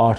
8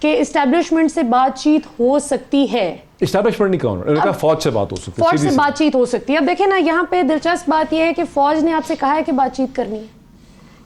کہ اسٹیبلشمنٹ سے بات چیت ہو سکتی ہے. اسٹیبلشمنٹ نہیں کہا, فوج سے بات ہو سکتی ہے, فوج سے بات چیت ہو سکتی ہے. اب دیکھیں نا, یہاں پہ دلچسپ بات یہ ہے کہ فوج نے آپ سے کہا ہے کہ بات چیت کرنی ہے.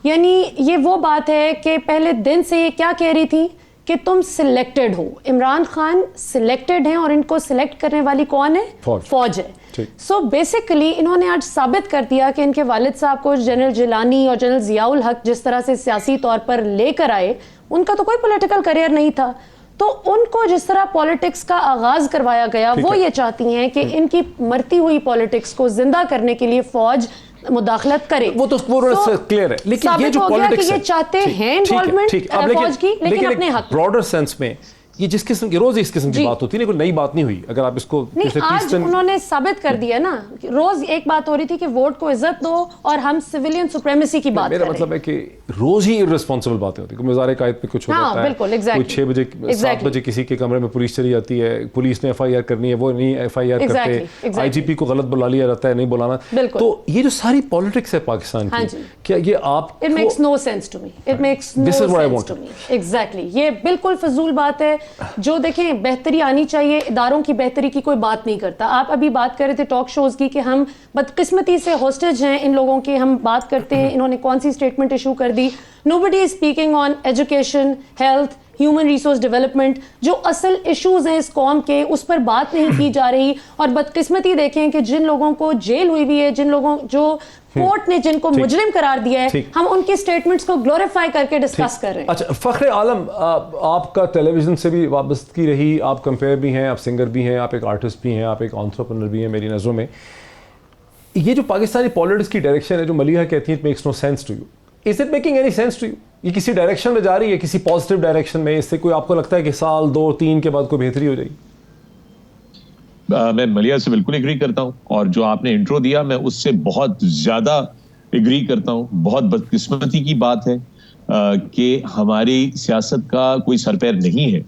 یعنی یہ وہ بات ہے کہ پہلے دن سے یہ کیا کہہ رہی تھی کہ تم سلیکٹڈ ہو. عمران خان سلیکٹڈ ہیں اور ان کو سلیکٹ کرنے والی کون ہے؟ فوج ہے. سو بیسیکلی انہوں نے آج ثابت کر دیا کہ ان کے والد صاحب کو جنرل جیلانی اور جنرل ضیاء الحق جس طرح سے سیاسی طور پر لے کر آئے, ان کا تو کوئی پولیٹیکل کریئر نہیں تھا. تو ان کو جس طرح پالیٹکس کا آغاز کروایا گیا, وہ یہ چاہتی ہیں کہ ان کی مرتی ہوئی پالیٹکس کو زندہ کرنے کے لیے فوج مداخلت کرے. وہ تو کلیئر ہے, لیکن یہ جو پالیٹکس ہے, یہ چاہتے ہیں انوالومنٹ فوج کی, لیکن اپنے حق براڈر سینس میں یہ جس قسم کی روز اس قسم کی بات ہوتی ہے, کوئی نئی بات نہیں ہوئی. اگر آپ اس کو آج انہوں نے ثابت کر دیا نا, روز ایک بات ہو رہی تھی کہ ووٹ کو عزت دو اور ہم سویلین سپریمیسی کی بات کر رہے ہیں. میرا مطلب ہے کہ روز ہی irresponsible باتیں ہوتی ہیں. مزار قائد پہ کچھ ہو جاتا ہے, بالکل, کوئی 6 بجے 7 بجے کسی کے کمرے میں پولیس چلی جاتی ہے, پولیس نے FIR کرنی ہے, وہ نہیں FIR کرتے, IGP کو غلط بلا لیا جاتا ہے, نہیں بلانا. تو یہ جو ساری پالیٹکس ہے پاکستان کی, کیا یہ آپ It makes no sense to me. It makes no sense to me. Exactly. یہ بالکل فضول بات ہے. جو دیکھیں بہتری آنی چاہیے, اداروں کی بہتری کی کوئی بات نہیں کرتا. آپ ابھی بات کر رہے تھے ٹاک شوز کی کہ ہم بدقسمتی سے ہوسٹیج ہیں ان لوگوں کے, ہم بات کرتے ہیں انہوں نے کون سی اسٹیٹمنٹ ایشو کر دی. Nobody is speaking on education, health, human resource development, جو اصل ایشوز ہیں اس قوم کے, اس پر بات نہیں کی جا رہی. اور بدقسمتی دیکھیں کہ جن لوگوں کو جیل ہوئی بھی ہے, جن لوگوں جو کورٹ نے جن کو مجرم قرار دیا ہے, ہم ان کی سٹیٹمنٹس کو گلوریفائی کر کے ڈسکس کر رہے ہیں. اچھا فخر عالم, آپ کا ٹیلی ویژن سے بھی وابستگی رہی, آپ کمپیئر بھی ہیں, آپ سنگر بھی ہیں, آپ ایک آرٹسٹ بھی ہیں, آپ ایک انٹرپرینور بھی ہیں میری نظروں میں. یہ جو پاکستانی پالیٹکس کی ڈائریکشن ہے جو ملیحہ کہتی ہیں it makes no sense to you, is it making any sense to you? یہ کسی ڈائریکشن میں جا رہی ہے, کسی پازیٹیو ڈائریکشن میں, اس سے کوئی آپ کو لگتا ہے کہ سال 2-3 کے بعد کوئی بہتری ہو جائے گی؟ میں ملیحہ سے بالکل ایگری کرتا ہوں, اور جو آپ نے انٹرو دیا میں اس سے بہت زیادہ ایگری کرتا ہوں. بہت بدقسمتی کی بات ہے کہ ہماری سیاست کا کوئی سر پیر نہیں ہے.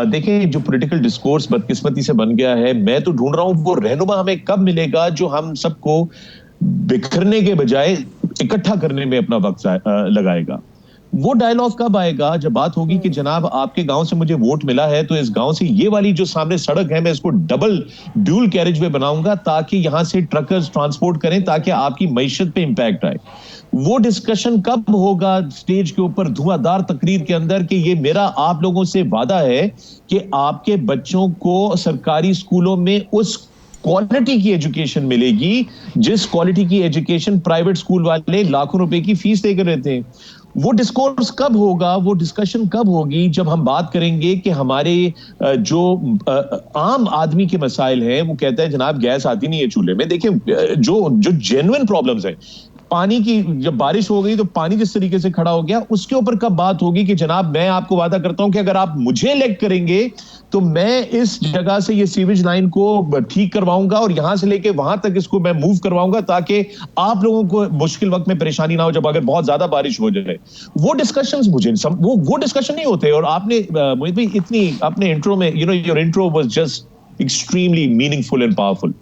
دیکھیں جو پولیٹیکل ڈسکورس بدقسمتی سے بن گیا ہے, میں تو ڈھونڈ رہا ہوں وہ رہنما ہمیں کب ملے گا جو ہم سب کو بکھرنے کے بجائے اکٹھا کرنے میں اپنا وقت لگائے گا. وہ ڈائیلاگ کب آئے گا جب بات ہوگی کہ جناب آپ کے گاؤں سے مجھے ووٹ ملا ہے تو اس گاؤں سے یہ والی جو سامنے سڑک ہے میں اس کو ڈیول کیریج وے بناؤں گا تاکہ یہاں سے ٹرکرز ٹرانسپورٹ کریں تاکہ آپ کی معیشت پہ امپیکٹ آئے. وہ ڈسکشن کب ہوگا سٹیج کے اوپر دھواں دار تقریر کے اندر کہ یہ میرا آپ لوگوں سے وعدہ ہے کہ آپ کے بچوں کو سرکاری اسکولوں میں اس کوالٹی کی ایجوکیشن ملے گی جس کوالٹی کی ایجوکیشن پرائیویٹ اسکول والے لاکھوں روپے کی فیس دے کر رہتے ہیں. وہ ڈسکورس کب ہوگا, وہ ڈسکشن کب ہوگی جب ہم بات کریں گے کہ ہمارے جو عام آدمی کے مسائل ہیں, وہ کہتا ہے جناب گیس آتی نہیں ہے چولہے میں. دیکھیں جو جینوئن پرابلمز ہیں, پانی کی جب بارش ہو گئی تو پانی جس طریقے سے کھڑا ہو گیا, اس کے اوپر کب بات ہوگی کہ جناب میں آپ کو وعدہ کرتا ہوں کہ اگر آپ مجھے الیکٹ کریں گے تو میں اس جگہ سے یہ سیویج لائن کو ٹھیک کرواؤں گا اور یہاں سے لے کے وہاں تک اس کو میں موو کرواؤں گا تاکہ آپ لوگوں کو مشکل وقت میں پریشانی نہ ہو جب اگر بہت زیادہ بارش ہو جائے. وہ ڈسکشنز مجھے وہ ڈسکشن نہیں ہوتے. اور آپ نے محیط بھائی اتنی اپنے انٹرو میں your intro was just extremely meaningful and powerful.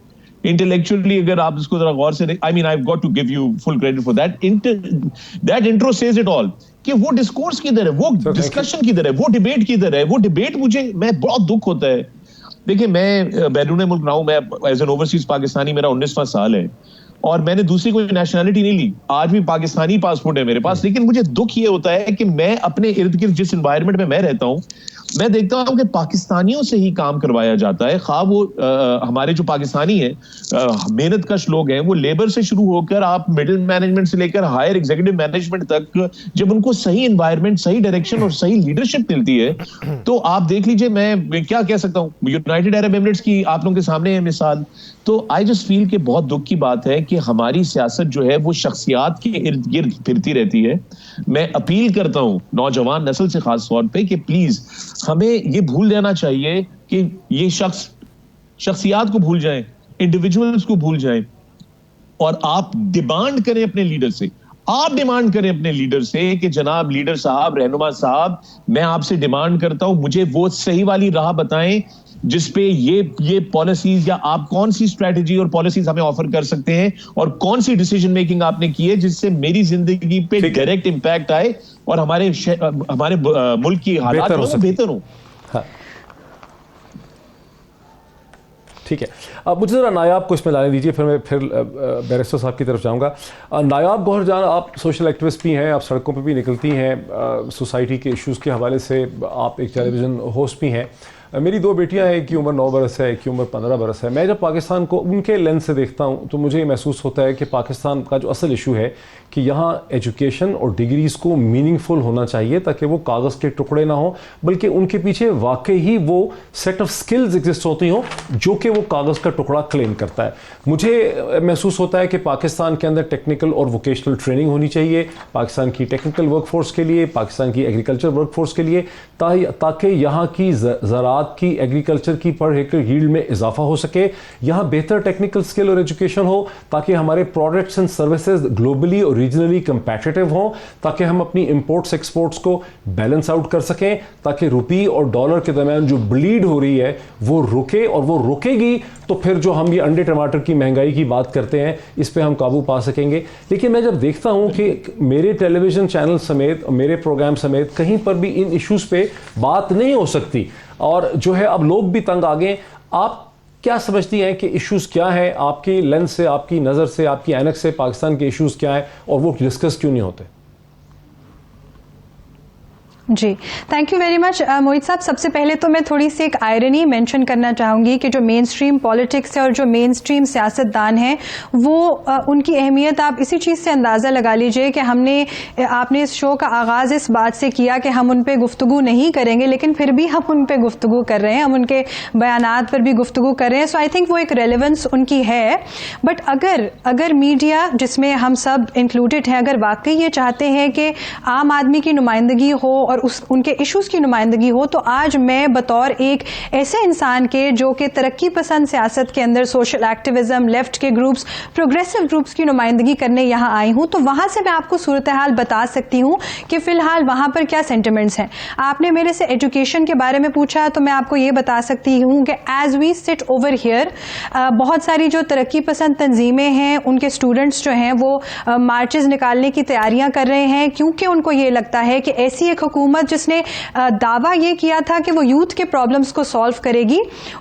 Intellectually اگر آپ اس کو ذرا غور سے I mean I've got to give you full credit for that. That intro says it all کہ وہ ڈسکورس کدھر ہے, وہ ڈسکشن کدھر ہے, وہ ڈیبیٹ کدھر ہے. وہ ڈیبیٹ مجھے میں بہت دکھ ہوتا ہے. دیکھیں میں بیرون ملک رہا ہوں, میں ایز این اوورسیز پاکستانی میرا 19واں سال ہے اور میں نے دوسری کوئی نیشنلٹی نہیں لی. آج بھی پاکستانی پاسپورٹ ہے میرے پاس, لیکن مجھے دکھ یہ ہوتا ہے کہ میں اپنے ارد گرد جس انوائرمنٹ میں رہتا ہوں میں دیکھتا ہوں کہ پاکستانیوں سے ہی کام کروایا جاتا ہے. خواہ وہ ہمارے جو پاکستانی ہیں محنت کش لوگ ہیں, وہ لیبر سے شروع ہو کر آپ مڈل مینجمنٹ سے لے کر ہائر ایگزیکٹو مینجمنٹ تک, جب ان کو صحیح انوائرمنٹ, صحیح ڈائریکشن اور صحیح لیڈرشپ ملتی ہے تو آپ دیکھ لیجئے. میں کیا کہہ سکتا ہوں, یونائٹڈ عرب ایمریٹس کی آپ لوگوں کے سامنے ہے مثال. تو آئی جسٹ فیل کہ بہت دکھ کی بات ہے کہ ہماری سیاست جو ہے وہ شخصیات کے ارد گرد پھرتی رہتی ہے. میں اپیل کرتا ہوں نوجوان نسل سے خاص طور پہ کہ پلیز ہمیں یہ بھول جانا چاہیے کہ یہ شخصیات کو بھول جائیں, انڈیویجولز کو بھول جائیں, اور آپ ڈیمانڈ کریں اپنے لیڈر سے, آپ ڈیمانڈ کریں اپنے لیڈر سے کہ جناب لیڈر صاحب, رہنما صاحب, میں آپ سے ڈیمانڈ کرتا ہوں مجھے وہ صحیح والی راہ بتائیں جس پہ یہ پالیسیز یا آپ کون سی اسٹریٹجی اور پالیسیز ہمیں آفر کر سکتے ہیں, اور کون سی ڈیسیجن میکنگ آپ نے کی ہے جس سے میری زندگی پہ ڈائریکٹ امپیکٹ آئے اور ہمارے ملک کی حالات بہتر ہوں. ٹھیک ہے, اب مجھے ذرا نایاب کو اس میں لانے دیجیے, پھر بیرسٹر صاحب کی طرف جاؤں گا. نایاب گوہر جان, آپ سوشل ایکٹیوسٹ بھی ہیں, آپ سڑکوں پہ بھی نکلتی ہیں, سوسائٹی کے ایشوز کے حوالے سے آپ ایک ٹیلی ویژن ہوسٹ بھی ہیں. میری 2 بیٹیاں ہیں, ایک کی عمر 9 برس ہے, ایک کی عمر 15 برس ہے. میں جب پاکستان کو ان کے لینس سے دیکھتا ہوں تو مجھے یہ محسوس ہوتا ہے کہ پاکستان کا جو اصل ایشو ہے کہ یہاں ایجوکیشن اور ڈگریز کو میننگ فل ہونا چاہیے تاکہ وہ کاغذ کے ٹکڑے نہ ہوں, بلکہ ان کے پیچھے واقعی ہی وہ سیٹ آف سکلز ایگزسٹ ہوتی ہوں جو کہ وہ کاغذ کا ٹکڑا کلیم کرتا ہے. مجھے محسوس ہوتا ہے کہ پاکستان کے اندر ٹیکنیکل اور ووکیشنل ٹریننگ ہونی چاہیے پاکستان کی ٹیکنیکل ورک فورس کے لیے, پاکستان کی ایگریکلچر ورک فورس کے لیے, تاکہ یہاں کی زراعت کی, ایگریکلچر کی پر ایکڑ ییلڈ میں اضافہ ہو سکے. یہاں بہتر ٹیکنیکل سکل اور ایجوکیشن ہو تاکہ ہمارے پروڈکٹس اینڈ سروسز گلوبلی اور ریجنلی کمپیٹیٹو ہوں, تاکہ ہم اپنی امپورٹس ایکسپورٹس کو بیلنس آؤٹ کر سکیں, تاکہ روپی اور ڈالر کے درمیان جو بلیڈ ہو رہی ہے وہ رکے, اور وہ رکے گی تو پھر جو ہم یہ انڈے ٹماٹر کی مہنگائی کی بات کرتے ہیں اس پہ ہم قابو پا سکیں گے. لیکن میں جب دیکھتا ہوں کہ میرے ٹیلی ویژن چینل سمیت, میرے پروگرام سمیت کہیں پر بھی ان ایشوز پہ بات نہیں ہو سکتی, اور جو ہے اب لوگ بھی تنگ آ گئے. آپ کیا سمجھتی ہیں کہ ایشوز کیا ہیں آپ کی لینس سے, آپ کی نظر سے, آپ کی اینک سے پاکستان کے ایشوز کیا ہیں اور وہ ڈسکس کیوں نہیں ہوتے؟ جی thank you very much Mohit صاحب. سب سے پہلے تو میں تھوڑی سی ایک آئرنی مینشن کرنا چاہوں گی کہ جو مین اسٹریم پالیٹکس ہے اور جو مین اسٹریم سیاست دان ہیں وہ ان کی اہمیت آپ اسی چیز سے اندازہ لگا لیجئے کہ آپ نے اس شو کا آغاز اس بات سے کیا کہ ہم ان پہ گفتگو نہیں کریں گے, لیکن پھر بھی ہم ان پہ گفتگو کر رہے ہیں, ہم ان کے بیانات پر بھی گفتگو کر رہے ہیں. سو آئی تھنک وہ ایک ریلیونس ان کی ہے. بٹ اگر میڈیا جس میں ہم سب انکلوڈیڈ ہیں اگر واقعی یہ چاہتے ہیں کہ عام آدمی کی نمائندگی ہو اور ان کے ایشوز کی نمائندگی ہو, تو آج میں بطور ایک ایسے انسان کے جو کہ ترقی پسند سیاست کے اندر سوشل ایکٹیویزم, لیفٹ کے گروپس, پروگریسو گروپس کی نمائندگی کرنے یہاں آئی ہوں, تو وہاں سے میں آپ کو صورتحال بتا سکتی ہوں کہ فی الحال وہاں پر کیا سینٹیمنٹس ہیں. آپ نے میرے سے ایجوکیشن کے بارے میں پوچھا تو میں آپ کو یہ بتا سکتی ہوں کہ ایز وی سٹ اوور ہیئر بہت ساری جو ترقی پسند تنظیمیں ہیں ان کے اسٹوڈنٹس جو ہیں وہ مارچز نکالنے کی تیاریاں کر رہے ہیں, کیونکہ ان کو یہ لگتا ہے کہ ایسی ایک حکومت جس نے دعویٰ یہ کیا تھا کہ وہ یوتھ کے پرابلمز کو سالو کرے گی,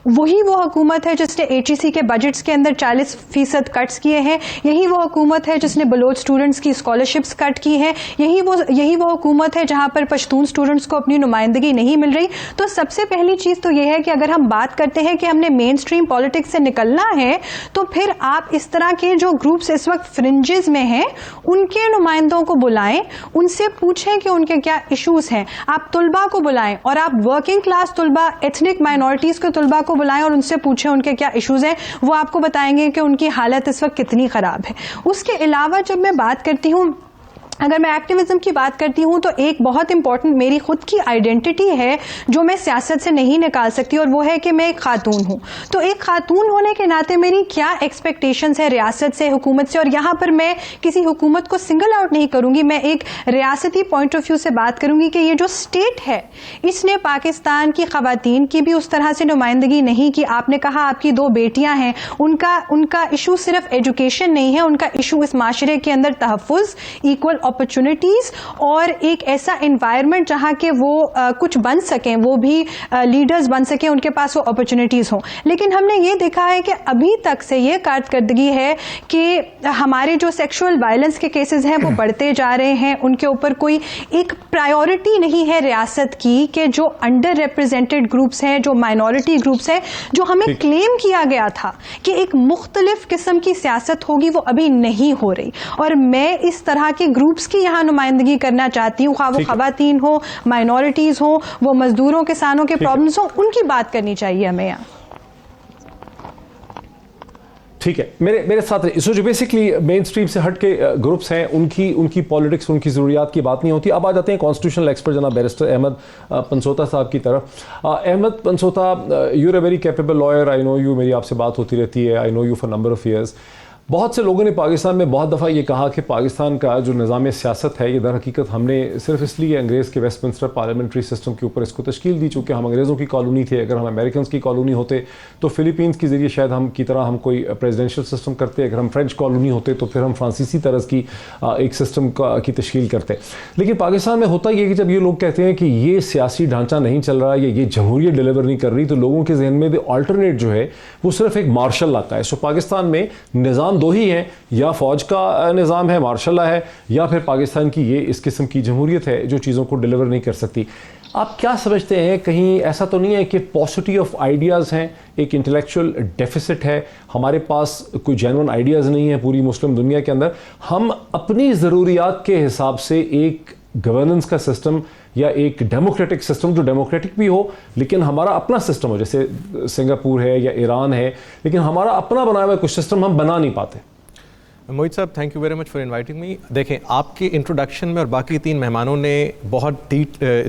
وہی وہ حکومت ہے جس نے HEC کے بجٹس کے اندر 40% کٹس کیے ہیں, یہی وہ حکومت ہے جس نے بلوچ اسٹوڈنٹس کی اسکالرشپس کٹ کی ہیں, یہی وہ حکومت ہے جہاں پر پشتون اسٹوڈنٹس کو اپنی نمائندگی نہیں مل رہی. تو سب سے پہلی چیز تو یہ ہے کہ اگر ہم بات کرتے ہیں کہ ہم نے مین اسٹریم پالیٹکس سے نکلنا ہے تو پھر آپ اس طرح کے جو گروپس اس وقت فرنجز میں ہیں ان کے نمائندوں کو بلائیں, ان سے پوچھیں کہ ان کے کیا ایشوز ہیں. آپ طلباء کو بلائیں اور آپ ورکنگ کلاس طلباء, ایتھنک مائنورٹیز کے طلباء کو بلائیں اور ان سے پوچھیں ان کے کیا ایشوز ہیں. وہ آپ کو بتائیں گے کہ ان کی حالت اس وقت کتنی خراب ہے. اس کے علاوہ جب میں بات کرتی ہوں, اگر میں ایکٹیویزم کی بات کرتی ہوں تو ایک بہت امپورٹنٹ میری خود کی آئیڈینٹی ہے جو میں سیاست سے نہیں نکال سکتی, اور وہ ہے کہ میں ایک خاتون ہوں. تو ایک خاتون ہونے کے ناطے میری کیا ایکسپیکٹیشنز ہے ریاست سے, حکومت سے, اور یہاں پر میں کسی حکومت کو سنگل آؤٹ نہیں کروں گی, میں ایک ریاستی پوائنٹ آف ویو سے بات کروں گی کہ یہ جو اسٹیٹ ہے اس نے پاکستان کی خواتین کی بھی اس طرح سے نمائندگی نہیں کی. آپ نے کہا آپ کی 2 بیٹیاں ہیں, ان کا ایشو صرف ایجوکیشن نہیں ہے, ان کا ایشو اس معاشرے کے اندر تحفظ, ایکول اپرچونٹیز اور ایک ایسا انوائرمنٹ جہاں کہ وہ کچھ بن سکیں, وہ بھی لیڈرز بن سکیں, ان کے پاس وہ اپرچونٹیز ہوں. لیکن ہم نے یہ دیکھا ہے کہ ابھی تک سے یہ کارکردگی ہے کہ ہمارے جو سیکشول وائلنس کے کیسز ہیں وہ بڑھتے جا رہے ہیں, ان کے اوپر کوئی ایک پرائیورٹی نہیں ہے ریاست کی کہ جو انڈر ریپرزینٹڈ گروپس ہیں, جو مائنورٹی گروپس ہیں, جو ہمیں کلیم کیا گیا تھا کہ ایک مختلف قسم کی سیاست ہوگی, وہ ابھی نہیں ہو رہی. اور میں اس طرح کے گروپس کی یہاں نمائندگی کرنا چاہتی ہوں, خواہ وہ خواتین ہوں, مائنورٹیز ہوں, وہ مزدوروں کسانوں کے پرابلمس ہوں, ان کی بات کرنی چاہیے ہمیں یہاں. ٹھیک ہے, میرے ساتھ سو جو بیسکلی مین اسٹریم سے ہٹ کے گروپس ہیں ان کی پالیٹکس, ان کی ضروریات کی بات نہیں ہوتی. اب آ جاتے ہیں کانسٹیٹیوشنل ایکسپرٹ جناب بیرسٹر احمد پنسوتا صاحب کی طرف. Ahmed Pansota, you are a very capable lawyer, I know you, میری آپ سے بات ہوتی رہتی ہے, I know you for number of years. بہت سے لوگوں نے پاکستان میں بہت دفعہ یہ کہا کہ پاکستان کا جو نظام سیاست ہے یہ در حقیقت ہم نے صرف اس لیے انگریز کے ویسٹ منسٹر پارلیمنٹری سسٹم کے اوپر اس کو تشکیل دی چونکہ ہم انگریزوں کی کالونی تھے. اگر ہم امریکنز کی کالونی ہوتے تو فلپینز کے ذریعے شاید ہم کی طرح ہم کوئی پریزیڈنشل سسٹم کرتے, اگر ہم فرینچ کالونی ہوتے تو پھر ہم فرانسیسی طرز کی ایک سسٹم کی تشکیل کرتے. لیکن پاکستان میں ہوتا یہ ہے کہ جب یہ لوگ کہتے ہیں کہ یہ سیاسی ڈھانچہ نہیں چل رہا یا یہ جمہوریت ڈیلیور نہیں کر رہی تو لوگوں کے ذہن میں آلٹرنیٹ جو ہے وہ صرف ایک مارشل لا کا ہے. سو پاکستان میں نظام دو ہی ہیں, یا فوج کا نظام ہے مارشل لا ہے, یا پھر پاکستان کی یہ اس قسم کی جمہوریت ہے جو چیزوں کو ڈیلیور نہیں کر سکتی. آپ کیا سمجھتے ہیں, کہیں ایسا تو نہیں ہے کہ پاسٹی آف آئیڈیاز ہیں, ایک انٹلیکچوئل ڈیفیسٹ ہے, ہمارے پاس کوئی جینون آئیڈیاز نہیں ہیں پوری مسلم دنیا کے اندر, ہم اپنی ضروریات کے حساب سے ایک گورننس کا سسٹم یا ایک ڈیموکریٹک سسٹم جو ڈیموکریٹک بھی ہو لیکن ہمارا اپنا سسٹم ہو, جیسے سنگاپور ہے یا ایران ہے, لیکن ہمارا اپنا بنایا ہوا کچھ سسٹم ہم بنا نہیں پاتے. موہت صاحب thank you very much for inviting me. دیکھیں آپ کے انٹروڈکشن میں اور باقی 3 مہمانوں نے بہت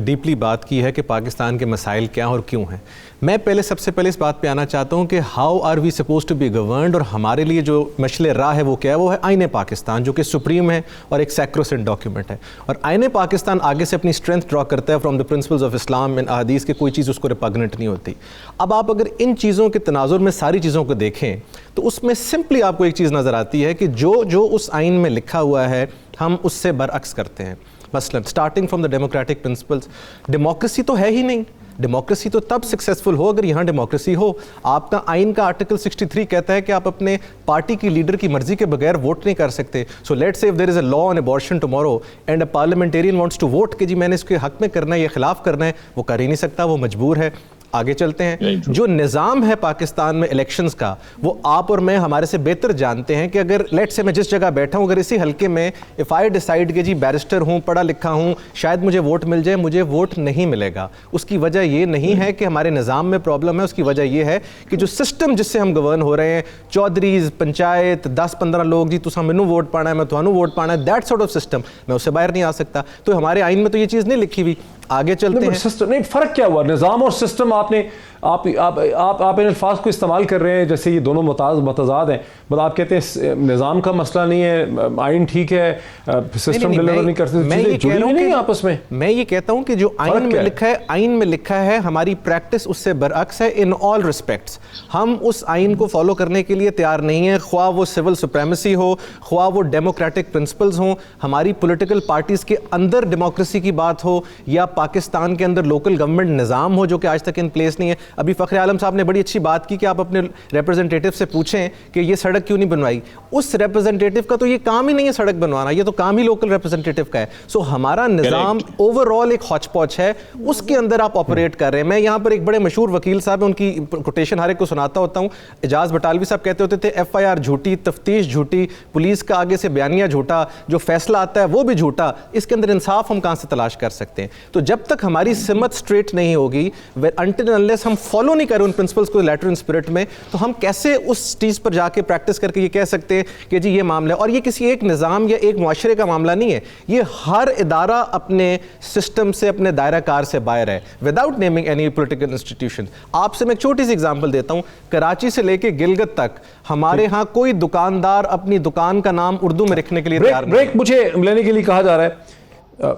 ڈیپلی بات کی ہے کہ پاکستان کے مسائل کیا اور کیوں ہیں. میں سب سے پہلے اس بات پہ آنا چاہتا ہوں کہ how are we suppose to be governed, اور ہمارے لیے جو مشعل راہ ہے وہ کیا ہے, وہ ہے آئین پاکستان جو کہ سپریم ہے اور ایک سیکروسنٹ ڈاکیومنٹ ہے. اور آئین پاکستان آگے سے اپنی اسٹرینتھ ڈرا کرتا ہے from the principles of Islam and احادیث کے, کوئی چیز اس کو ریپگننٹ نہیں ہوتی. اب آپ اگر ان چیزوں کے تناظر میں ساری چیزوں کو دیکھیں تو اس میں سمپلی آپ کو ایک چیز نظر آتی ہے کہ جو اس آئین میں لکھا ہوا ہے ہم اس سے برعکس کرتے ہیں. مثلا starting from the democratic principles, democracy تو ہے ہی نہیں. ڈیموکریسی تو تب سکسیزفل ہو اگر یہاں ڈیموکریسی ہو. آپ کا آئین کا آرٹیکل 63 کہتا ہے کہ آپ اپنے پارٹی کی لیڈر کی مرضی کے بغیر ووٹ نہیں کر سکتے. So let's say if there is a law on abortion tomorrow and a parliamentarian wants to vote کہ جی میں نے اس کے حق میں کرنا ہے یا خلاف کرنا ہے, وہ کر ہی نہیں سکتا, وہ مجبور ہے. آگے چلتے ہیں. جو نظام ہے پاکستان میں الیکشنز کا, وہ آپ اور میں ہمارے سے بہتر جانتے ہیں کہ اگر لیٹ سے میں جس جگہ بیٹھا ہوں, اگر اسی حلقے میں اف آئی ڈیسائیڈ کہ جی بیرسٹر ہوں, پڑھا لکھا ہوں, شاید مجھے ووٹ مل جائے, مجھے ووٹ نہیں ملے گا. اس کی وجہ یہ نہیں ہے کہ ہمارے نظام میں پرابلم ہے, اس کی وجہ یہ ہے کہ جو سسٹم جس سے ہم گورن ہو رہے ہیں, چودھریز, پنچایت, 10-15 لوگ, جی تساں مینوں ووٹ پانا ہے, میں تھانوں ووٹ پانا ہے, دیٹ سارٹ آف سسٹم, میں اس سے باہر نہیں آ سکتا. تو ہمارے آئین میں تو یہ چیز نہیں لکھی ہوئی. آگے چلتے ہیں. نہیں, فرق کیا ہوا نظام اور سسٹم؟ آپ نے آپ ان الفاظ کو استعمال کر رہے ہیں جیسے یہ دونوں متضاد ہیں. مطلب آپ کہتے ہیں نظام کا مسئلہ نہیں ہے, آئین ٹھیک ہے, سسٹم ڈیلیور نہیں کرتے, چیزیں جڑی ہوئی نہیں آپس میں. میں یہ کہتا ہوں کہ جو آئین میں لکھا ہے ہماری پریکٹس اس سے برعکس ہے ان آل ریسپیکٹس. ہم اس آئین کو فالو کرنے کے لیے تیار نہیں ہیں, خواہ وہ سول سپریمیسی ہو, خواہ وہ ڈیموکریٹک پرنسپلز ہوں, ہماری پولیٹیکل پارٹیز کے اندر ڈیموکریسی کی بات ہو, یا پاکستان کے اندر لوکل گورنمنٹ نظام ہو جو کہ آج تک ان پلیس نہیں ہے. ابھی فخر عالم صاحب نے بڑی اچھی بات کی کہ آپ اپنے ریپرزنٹیٹیو سے پوچھیں کہ یہ سڑک کیوں نہیں بنوائی. اس ریپرزنٹیٹیو کا تو یہ کام ہی نہیں ہے سڑک بنوانا, یہ تو کام ہی لوکل ریپرزنٹیٹیو کا ہے. سو ہمارا نظام اوور آل ایک ہاچ پاچ ہے, اس کے اندر آپ آپریٹ کر رہے ہیں. میں یہاں پر ایک بڑے مشہور وکیل صاحب ہیں, ان کی کوٹیشن ہر ایک کو سناتا ہوتا ہوں. اعجاز بٹالوی صاحب کہتے ہوتے تھے ایف آئی آر جھوٹی, تفتیش جھوٹی, پولیس کا آگے سے بیانیہ جھوٹا, جو فیصلہ آتا ہے وہ بھی جھوٹا. اس کے اندر انصاف ہم کہاں سے تلاش کر سکتے ہیں؟ تو جب تک ہماری سمت اسٹریٹ نہیں ہوگی, انٹل انلیس ہم فالو نہیں کریں ان پرنسپلس کو لیٹر ان اسپرٹ میں, تو ہم کیسے اس چیز پر جا کے پریکٹس کر کے یہ کہہ سکتے ہیں کہ جی یہ معاملہ ہے. اور یہ کسی ایک نظام یا ایک معاشرے کا معاملہ نہیں ہے, یہ ہر ادارہ اپنے سسٹم سے, اپنے دائرہ کار سے باہر ہے, without naming any political institution. آپ سے میں ایک چھوٹی سی ایگزامپل دیتا ہوں. کراچی سے لے کے گلگت تک ہمارے ہاں کوئی دکاندار اپنی دکان کا نام اردو میں لکھنے کے لیے تیار نہیں. بریک مجھے لینے کے لیے کہا جا رہا ہے.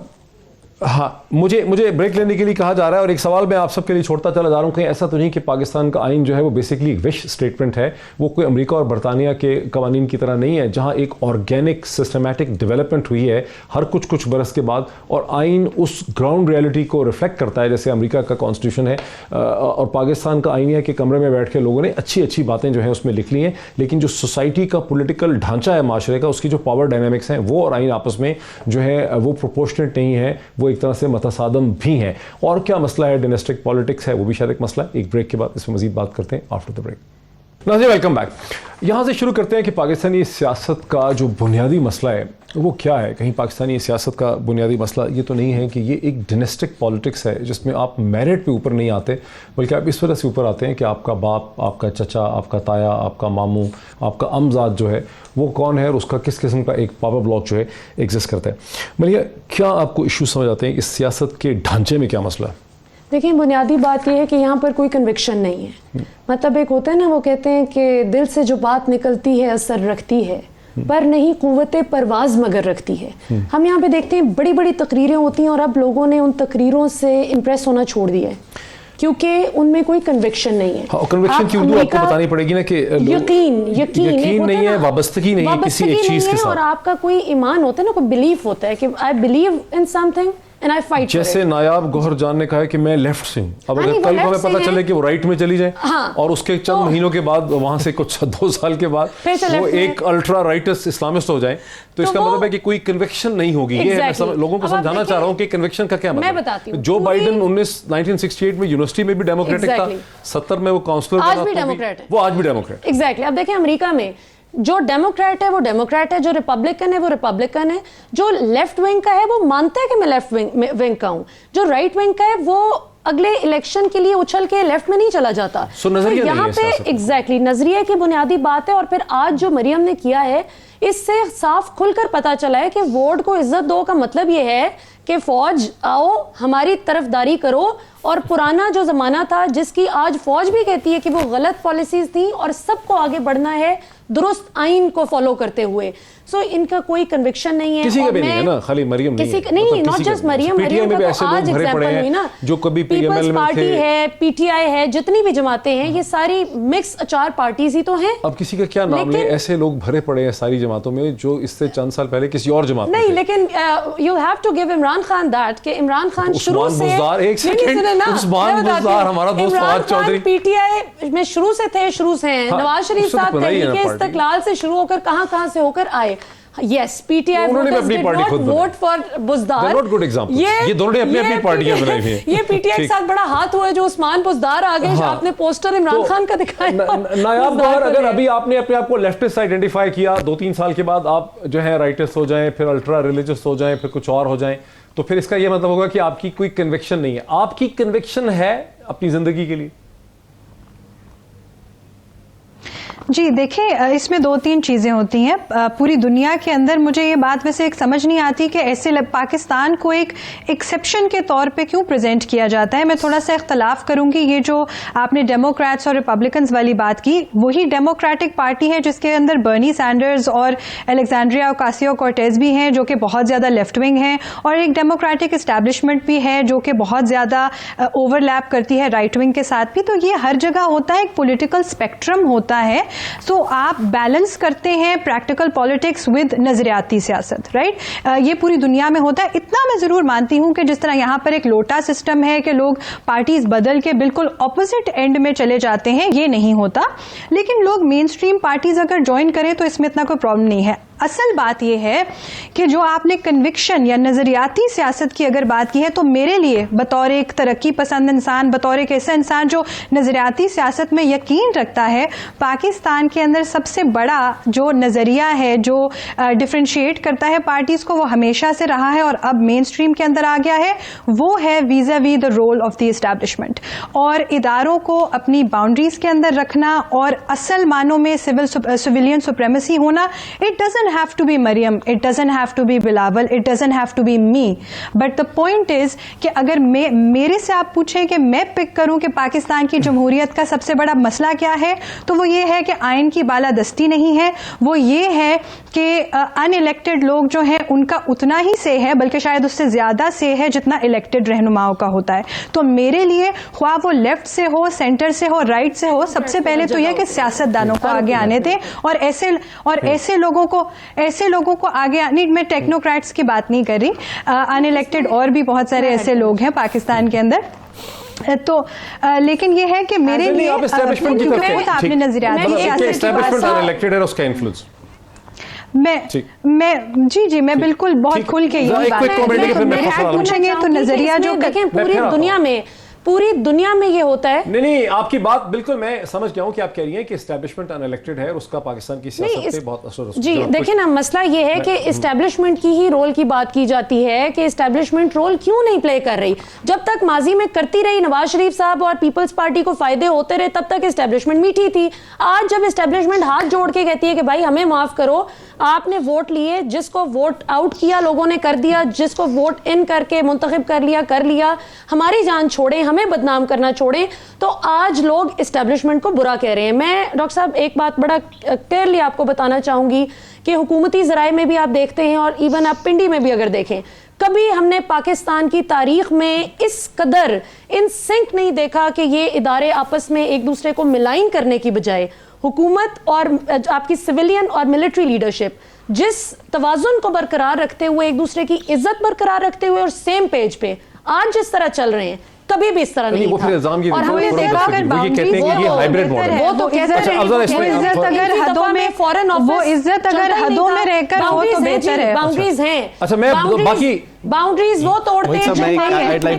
ہاں مجھے بریک لینے کے لیے کہا جا رہا ہے, اور ایک سوال میں آپ سب کے لیے چھوڑتا چلا جا رہا ہوں. کہیں ایسا تو نہیں کہ پاکستان کا آئین جو ہے وہ بیسکلی وش اسٹیٹمنٹ ہے, وہ کوئی امریکہ اور برطانیہ کے قوانین کی طرح نہیں ہے جہاں ایک آرگینک سسٹمیٹک ڈیولپمنٹ ہوئی ہے ہر کچھ برس کے بعد, اور آئین اس گراؤنڈ ریئلٹی کو ریفلیکٹ کرتا ہے جیسے امریکہ کا کانسٹیٹیوشن ہے, اور پاکستان کا آئین ہے کہ کمرے میں بیٹھ کے لوگوں نے اچھی باتیں جو ہیں اس میں لکھ لی ہیں, لیکن جو سوسائٹی کا پولیٹیکل ڈھانچہ ہے معاشرے کا, اس کی جو پاور ڈائنامکس ہیں وہ اور آئین آپس میں جو ہے وہ پروپورشنیٹ نہیں ہے, وہ ایک طرح سے متصادم بھی ہیں. اور کیا مسئلہ ہے ڈائناسٹک پالیٹکس ہے, وہ بھی شاید ایک مسئلہ ہے. ایک بریک کے بعد اس میں مزید بات کرتے ہیں آفٹر دا بریک. ناظرین ویلکم بیک. یہاں سے شروع کرتے ہیں کہ پاکستانی سیاست کا جو بنیادی مسئلہ ہے وہ کیا ہے. کہیں پاکستانی سیاست کا بنیادی مسئلہ یہ تو نہیں ہے کہ یہ ایک ڈائناسٹک پالیٹکس ہے جس میں آپ میرٹ پہ اوپر نہیں آتے, بلکہ آپ اس وجہ سے اوپر آتے ہیں کہ آپ کا باپ, آپ کا چچا, آپ کا تایا, آپ کا ماموں, آپ کا امزاد جو ہے وہ کون ہے, اور اس کا کس قسم کا ایک پاور بلاک جو ہے ایگزسٹ کرتا ہے. ملیہ, کیا آپ کو ایشو سمجھ آتے ہیں اس سیاست کے ڈھانچے میں کیا مسئلہ ہے؟ دیکھیں بنیادی بات یہ ہے کہ یہاں پر کوئی کنوکشن نہیں ہے. مطلب ایک ہوتا ہے نا, وہ کہتے ہیں کہ دل سے جو بات نکلتی ہے اثر رکھتی ہے, پر نہیں قوت پرواز مگر رکھتی ہے. ہم یہاں پہ دیکھتے ہیں بڑی بڑی تقریریں ہوتی ہیں اور اب لوگوں نے ان تقریروں سے امپریس ہونا چھوڑ دیا ہے کیونکہ ان میں کوئی کنوکشن نہیں ہے. کنوکشن کی اردو آپ کو بتانی پڑے گی نا کہ یقین نہیں ہے, وابستگی نہیں ہے کسی ایک چیز کے ساتھ, اور آپ کا کوئی ایمان ہوتا ہے نا, کوئی بلیف ہوتا ہے کہ I believe in some thing and I fight. جیسے نایاب گوہر جان نے کہا ہے کہ میں لیفٹ سے ہوں, اب اگر کل کو ہمیں پتہ چلے کہ وہ رائٹ میں چلی جائیں اور اس کے چند مہینوں کے بعد وہاں سے کچھ 2 سال کے بعد وہ ایک الٹرا رائٹس اسلامسٹ ہو جائیں, تو اس کا مطلب ہے کہ کوئی کنوکشن نہیں ہوگی. یہ میں لوگوں کو سمجھانا چاہ رہا ہوں کہ کنوکشن کا کیا مطلب ہے. جو بائیڈن 1968 میں یونیورسٹی میں بھی ڈیموکریٹک تھا, 70 میں وہ کاؤنسلر آج بھی ڈیموکریٹ ہے, وہ آج بھی ڈیموکریٹ. ایگزیکٹلی. اب دیکھیں امریکہ میں جو ڈیموکریٹ ہے وہ ڈیموکریٹ ہے, جو ریپبلکن ہے وہ ریپبلکن ہے, جو لیفٹ ونگ کا ہے وہ مانتا ہے کہ میں لیفٹ ونگ کا ہوں, جو رائٹ ونگ کا ہے وہ اگلے الیکشن کے لیے اچھل کے لیفٹ میں نہیں چلا جاتا. تو یہاں پہ ایگزیکٹلی نظریے کی بنیادی بات ہے. اور پھر آج جو مریم نے کیا ہے اس سے صاف کھل کر پتا چلا ہے کہ ووٹ کو عزت دو کا مطلب یہ ہے کہ فوج آؤ ہماری طرفداری کرو, اور پرانا جو زمانہ تھا جس کی آج فوج بھی کہتی ہے کہ وہ غلط پالیسیز تھیں اور سب کو آگے بڑھنا ہے درست آئین کو فالو کرتے ہوئے. سو ان کا کوئی کنوکشن نہیں ہے. کسی کا بھی نہیں ہے نا, خالی مریم نہیں, ناٹ جسٹ مریم کا تو آج ایگزامپل ہوئی نا, جو کبھی پیپلز پارٹی ہے, پی ٹی آئی ہے, جتنی بھی جماعتیں ہیں یہ ساری مکس اچار پارٹیز ہی تو ہیں. اب کسی کا کیا نام لیں, ایسے لوگ بھرے پڑے ہیں ساری جماعتوں میں جو اس سے چند سال پہلے کسی اور جماعت میں نہیں. لیکن you have to give Imran Khan that کہ عمران خان شروع سے ہمارا دوست فواد چودھری پی ٹی آئی میں شروع سے تھے, شروع سے ہیں. نواز شریف صاحب تحریک استقلال سے شروع ہو کر کہاں سے ہو کر آئے. Yes, PTI voters did not vote for Buzdar. They're not good examples. یہ دونوں نے اپنی اپنی پارٹیاں بنائی ہوئی ہیں. یہ پی ٹی آئی کے ساتھ بڑا ہاتھ ہوا ہے جو عثمان بزدار آگے آپ نے پوسٹر عمران خان کا دکھایا. نایاب گوہر, اگر ابھی آپ نے اپنے آپ کو لیفٹسٹ آئیڈینٹیفائی کیا, 2-3 سال کے بعد آپ جو ہے رائٹسٹ ہو جائیں, پھر الٹرا ریلیجس ہو جائیں, پھر کچھ اور ہو جائیں, تو پھر اس کا یہ مطلب ہوگا کہ آپ کی کوئی کنوکشن نہیں ہے. آپ کی کنوکشن ہے اپنی زندگی کے لیے. جی دیکھیں, اس میں 2-3 چیزیں ہوتی ہیں. پوری دنیا کے اندر مجھے یہ بات ویسے ایک سمجھ نہیں آتی کہ ایسے پاکستان کو ایک ایکسیپشن کے طور پہ کیوں پریزنٹ کیا جاتا ہے. میں تھوڑا سا اختلاف کروں گی. یہ جو آپ نے ڈیموکریٹس اور ریپبلکنز والی بات کی, وہی ڈیموکریٹک پارٹی ہے جس کے اندر برنی سینڈرز اور الیگزینڈریا اوکاسیو کورٹیز بھی ہیں جو کہ بہت زیادہ لیفٹ ونگ ہیں, اور ایک ڈیموکریٹک اسٹیبلشمنٹ بھی ہے جو کہ بہت زیادہ اوور لیپ کرتی ہے رائٹ ونگ کے ساتھ بھی. تو یہ ہر جگہ ہوتا ہے, ایک پولیٹیکل اسپیکٹرم ہوتا ہے. تو آپ بیلنس کرتے ہیں پریکٹیکل پالیٹکس ود نظریاتی سیاست, رائٹ. یہ پوری دنیا میں ہوتا ہے. اتنا میں ضرور مانتی ہوں کہ جس طرح یہاں پر ایک لوٹا سسٹم ہے کہ لوگ پارٹیز بدل کے بالکل اپوزٹ اینڈ میں چلے جاتے ہیں, یہ نہیں ہوتا. لیکن لوگ مین اسٹریم پارٹیز اگر جوائن کریں تو اس میں اتنا کوئی پرابلم نہیں ہے. اصل بات یہ ہے کہ جو آپ نے کنوکشن یا نظریاتی سیاست کی اگر بات کی ہے, تو میرے لیے بطور ایک ترقی پسند انسان, بطور ایک ایسا انسان جو نظریاتی سیاست میں یقین رکھتا ہے, پاکستان کے اندر سب سے بڑا جو نظریہ ہے جو ڈفرینشیٹ کرتا ہے پارٹیز کو, وہ ہمیشہ سے رہا ہے اور اب مین اسٹریم کے اندر آ گیا ہے, وہ ہے vis-a-vis the rule of the establishment. اور اداروں کو اپنی باؤنڈریز کے اندر رکھنا اور اصل معنوں میں سویلین سپریمیسی ہونا. It doesn't have to be Maryam, it doesn't have to be Bilawal, it doesn't have to be me, but the point is کہ اگر میرے سے آپ پوچھیں کہ میں پک کروں کہ پاکستان کی جمہوریت کا سب سے بڑا مسئلہ کیا ہے, تو وہ یہ ہے کہ آئین کی بالادستی نہیں ہے, وہ یہ ہے کہ ان الیکٹڈ لوگ جو ہیں ان کا اتنا ہی سے ہے, بلکہ شاید اس سے زیادہ سے ہے جتنا الیکٹڈ رہنماؤں کا ہوتا ہے. تو میرے لیے خواہ وہ لیفٹ سے ہو, سینٹر سے ہو, رائٹ سے ہو, سب سے پہلے تو یہ کہ سیاست دانوں کو آگے آنے دیں, اور ایسے لوگوں کو آگے آنے. میں ٹیکنوکریٹس کی بات نہیں کر رہی, ان الیکٹڈ اور بھی بہت سارے ایسے لوگ ہیں پاکستان کے اندر. تو لیکن یہ ہے کہ میرے لیے آپ نے نظریات میں بالکل بہت کھل کے یہ بات پوچھیں گے تو نظریہ جو پوری دنیا میں یہ ہوتا ہے. نہیں, آپ کی بات بالکل میں سمجھ گیا ہوں کہ آپ کہہ رہی ہیں کہ اسٹیبلشمنٹ ان الیکٹڈ ہے, اس کا پاکستان کی سیاست پہ بہت اثر ہے. جی دیکھیں نا, مسئلہ یہ ہے کہ اسٹیبلشمنٹ کی ہی رول کی بات کی جاتی ہے کہ اسٹیبلشمنٹ رول کیوں نہیں پلے کر رہی. جب تک ماضی میں کرتی رہی نواز شریف صاحب اور پیپلز پارٹی کو فائدے ہوتے رہے, تب تک اسٹیبلشمنٹ میٹھی تھی. آج جب اسٹیبلشمنٹ ہاتھ جوڑ کے کہتی ہے کہ بھائی ہمیں معاف کرو, آپ نے ووٹ لیے, جس کو ووٹ آؤٹ کیا لوگوں نے کر دیا, جس کو ووٹ ان کر کے منتخب کر لیا, ہماری جان چھوڑیں, ہمیں بدنام کرنا چھوڑیں. تو آج لوگ اسٹیبلشمنٹ کو برا کہہ رہے ہیں. میں ڈاکٹر صاحب ایک بات بڑا کلیئرلی آپ کو بتانا چاہوں گی کہ حکومتی ذرائع میں بھی آپ دیکھتے ہیں اور ایون آپ پنڈی میں بھی اگر دیکھیں, کبھی ہم نے پاکستان کی تاریخ میں اس قدر ان سنک نہیں دیکھا کہ یہ ادارے آپس میں ایک دوسرے کو ملائن کرنے کی بجائے حکومت اور آپ کی سویلین اور ملٹری لیڈرشپ جس توازن کو برقرار رکھتے ہوئے, ایک دوسرے کی عزت برقرار رکھتے ہوئے اور سیم پیج پہ آج جس طرح چل رہے ہیں, کبھی بھی اس طرح نہیں تھا. اور ہم نے دیکھا اگر وہ تو کہتے ہیں عزت اگر حدوں میں فورن آفس, وہ عزت اگر حدوں میں رہ کر ہو تو بہتر ہے. باؤنڈریز ہیں, اچھا میں باقی باؤنڈریز وہ توڑتے ہیں جو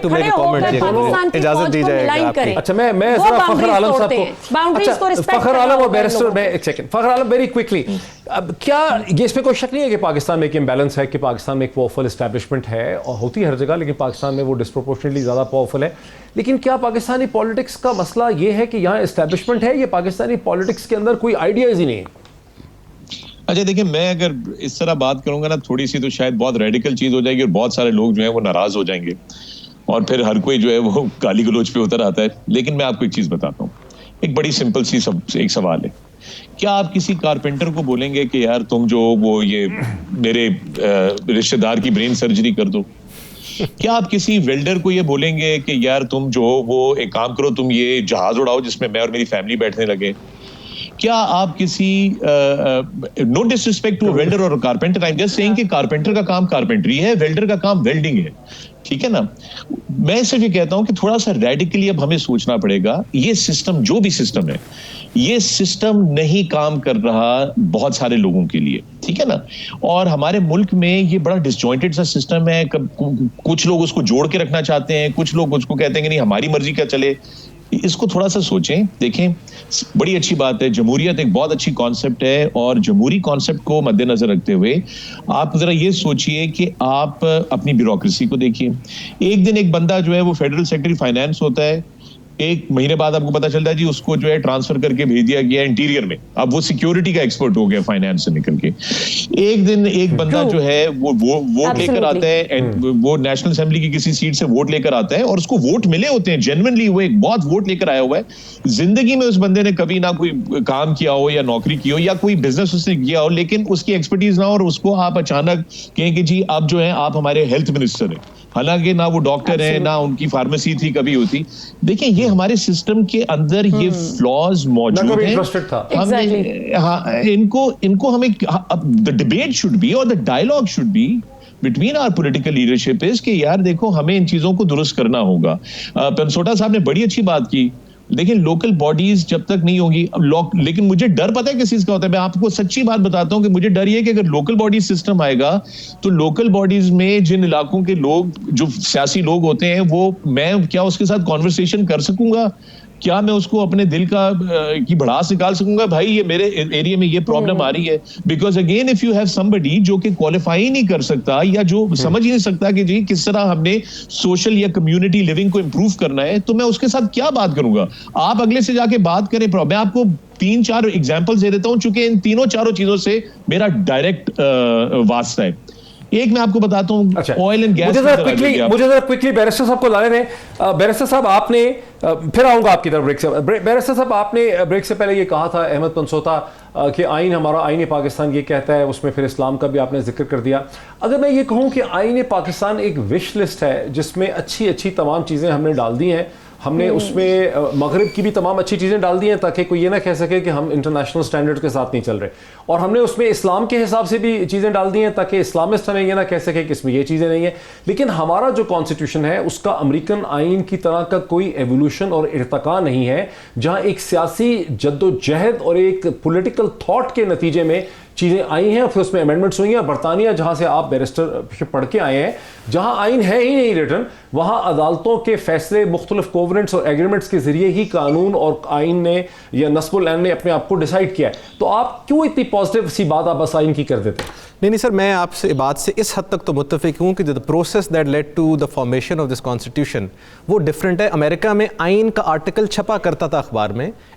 کھڑے ہو کر پاکستان کی فوج کو ملائن کریں. اچھا میں ذرا فخر عالم صاحب کو, فخر عالم اور بیرسٹر, میں ایک سیکنڈ, فخر عالم ویری کوئکلی, اب کیا یہ اس پہ کوئی شک نہیں ہے کہ پاکستان میں ایک امبیلنس ہے, کہ پاکستان میں ایک پاورفل اسٹیبلشمنٹ ہے اور ہوتی ہے ہر جگہ, لیکن پاکستان میں وہ ڈسپروپورشنٹلی زیادہ پاورفل ہے. لیکن کیا پاکستانی پالیٹکس کا مسئلہ یہ ہے کہ یہاں اسٹیبلشمنٹ ہے, یا پاکستانی پالیٹکس کے اندر کوئی آئیڈیاز ہی نہیں ہے؟ اچھا دیکھیں, میں اگر اس طرح بات کروں گا نا تھوڑی سی, تو شاید بہت ریڈیکل چیز ہو جائے گی اور بہت سارے لوگ جو ہیں وہ ناراض ہو جائیں گے اور پھر ہر کوئی جو ہے وہ گالی گلوچ پہ اتر آتا ہے. لیکن میں آپ کو ایک چیز بتاتا ہوں, ایک بڑی سمپل سی ایک سوال ہے. کیا آپ کسی کارپینٹر کو بولیں گے کہ یار تم جو وہ یہ میرے رشتہ دار کی برین سرجری کر دو؟ کیا آپ کسی ویلڈر کو یہ بولیں گے کہ یار تم جو وہ ایک کام کرو, تم یہ جہاز اڑاؤ جس میں میں اور میری فیملی بیٹھنے لگے؟ کیا آپ کسی no disrespect to welder اور carpenter, I am just saying کہ کارپینٹر کا کام کارپینٹری ہے, ویلڈر کا کام ویلڈنگ ہے, ٹھیک ہے نا. میں صرف یہ کہتا ہوں کہ تھوڑا سا ریڈیکلی اب ہمیں سوچنا پڑے گا. یہ سسٹم جو بھی سسٹم ہے, یہ سسٹم نہیں کام کر رہا بہت سارے لوگوں کے لیے, ٹھیک ہے نا. اور ہمارے ملک میں یہ بڑا ڈسجوائنٹڈ سا سسٹم ہے. کچھ لوگ اس کو جوڑ کے رکھنا چاہتے ہیں, کچھ لوگ اس کو کہتے ہیں کہ نہیں ہماری مرضی کا چلے. اس کو تھوڑا سا سوچیں. دیکھیں, بڑی اچھی بات ہے, جمہوریت ایک بہت اچھی کانسیپٹ ہے, اور جمہوری کانسیپٹ کو مد نظر رکھتے ہوئے آپ ذرا یہ سوچئے کہ آپ اپنی بیوروکریسی کو دیکھیے. ایک دن ایک بندہ جو ہے وہ فیڈرل سیکرٹری فائنانس ہوتا ہے, ایک مہینے بعد آپ کو پتا چلتا ہے جی اس کو جو ہے ٹرانسفر کر کے بھیج دیا گیا انٹیریئر میں, اب وہ سیکیورٹی کا ایکسپرٹ ہو گیا فائنانس سے نکل کے. ایک دن ایک بندہ جو ہے وہ ووٹ لے کر آتا ہے, وہ نیشنل اسمبلی کی کسی سیٹ سے ووٹ لے کر آتا ہے, اور اس کو ووٹ ملے ہوتے ہیں جینوئنلی, وہ ایک بہت ووٹ لے کر آیا ہوا ہے. زندگی میں اس بندے نے کبھی نہ کوئی کام کیا ہو یا نوکری کی ہو یا کوئی بزنس اس نے کیا ہو, لیکن اس کی ایکسپرٹیز نہ ہو, اور اس کو آپ اچانک کہیں کہ جی اب جو ہے آپ ہمارے ہیلتھ منسٹر ہیں, حالانکہ نہ وہ ڈاکٹر ہیں نہ ان کی فارمیسی تھی کبھی ہوتی. دیکھیں یہ ہمارے سسٹم کے اندر یہ فلاز موجود ہیں. ان کو ہمیں the debate should be اور the dialogue should be between our political leadership is کہ یار دیکھو ہمیں ان چیزوں کو درست کرنا ہوگا. پنسوٹا صاحب نے بڑی اچھی بات کی. دیکھیں لوکل باڈیز جب تک نہیں ہوگی, لیکن مجھے ڈر پتہ ہے کس چیز کا ہوتا ہے. میں آپ کو سچی بات بتاتا ہوں کہ مجھے ڈر یہ ہے کہ اگر لوکل باڈی سسٹم آئے گا تو لوکل باڈیز میں جن علاقوں کے لوگ جو سیاسی لوگ ہوتے ہیں, وہ میں کیا اس کے ساتھ کانورسیشن کر سکوں گا؟ کیا میں اس کو اپنے دل کی بھڑاس نکال سکوں گا بھائی یہ میرے ایریا میں یہ پرابلم آ رہی ہے؟ Because again if you have somebody جو کہ کوالیفائی نہیں کر سکتا یا جو سمجھ ہی نہیں سکتا کہ جی کس طرح ہم نے سوشل یا کمیونٹی لیونگ کو امپروو کرنا ہے, تو میں اس کے ساتھ کیا بات کروں گا؟ آپ اگلے سے جا کے بات کریں. میں آپ کو 3-4 ایگزامپل دے دیتا ہوں, چونکہ ان تینوں چاروں چیزوں سے میرا ڈائریکٹ واسطہ ہے. ایک میں آپ کو بتاتا ہوں, آئل اینڈ گیس. مجھے ذرا کوئکلی بیرسٹر صاحب کو لانے دیں. بیرسٹر صاحب آپ نے, پھر آؤں گا آپ کی طرف بریک سے. بیرسٹر صاحب آپ نے بریک سے پہلے یہ کہا تھا احمد پنسوتا کہ آئین ہمارا, آئین پاکستان یہ کہتا ہے, اس میں پھر اسلام کا بھی آپ نے ذکر کر دیا. اگر میں یہ کہوں کہ آئین پاکستان ایک وش لسٹ ہے جس میں اچھی اچھی تمام چیزیں ہم نے ڈال دی ہیں, ہم نے اس میں مغرب کی بھی تمام اچھی چیزیں ڈال دی ہیں تاکہ کوئی یہ نہ کہہ سکے کہ ہم انٹرنیشنل سٹینڈرڈ کے ساتھ نہیں چل رہے, اور ہم نے اس میں اسلام کے حساب سے بھی چیزیں ڈال دی ہیں تاکہ اسلامسٹ ہمیں یہ نہ کہہ سکے کہ اس میں یہ چیزیں نہیں ہیں. لیکن ہمارا جو کانسٹیٹیوشن ہے اس کا امریکن آئین کی طرح کا کوئی ایوولوشن اور ارتقاء نہیں ہے, جہاں ایک سیاسی جد و جہد اور ایک پولیٹیکل تھاٹ کے نتیجے میں چیزیں آئی ہیں اور پھر اس میں امینڈمنٹس ہوئی ہیں. برطانیہ جہاں سے آپ بیرسٹر پڑھ کے آئے ہیں, جہاں آئین ہے ہی نہیں ریٹن, وہاں عدالتوں کے فیصلے مختلف کووننٹس اور ایگریمنٹس کے ذریعے ہی قانون اور آئین نے یا نصب العین نے اپنے آپ کو ڈیسائیڈ کیا ہے. تو آپ کیوں اتنی پازیٹیو سی بات آپ بس آئین کی کر دیتے ہیں؟ نہیں سر, میں آپ سے بات سے اس حد تک تو متفق ہوں کہ the process that led to the formation of this constitution وہ ڈفرینٹ ہے. امریکہ میں آئین کا آرٹیکل چھپا کرتا تھا اخبار میں,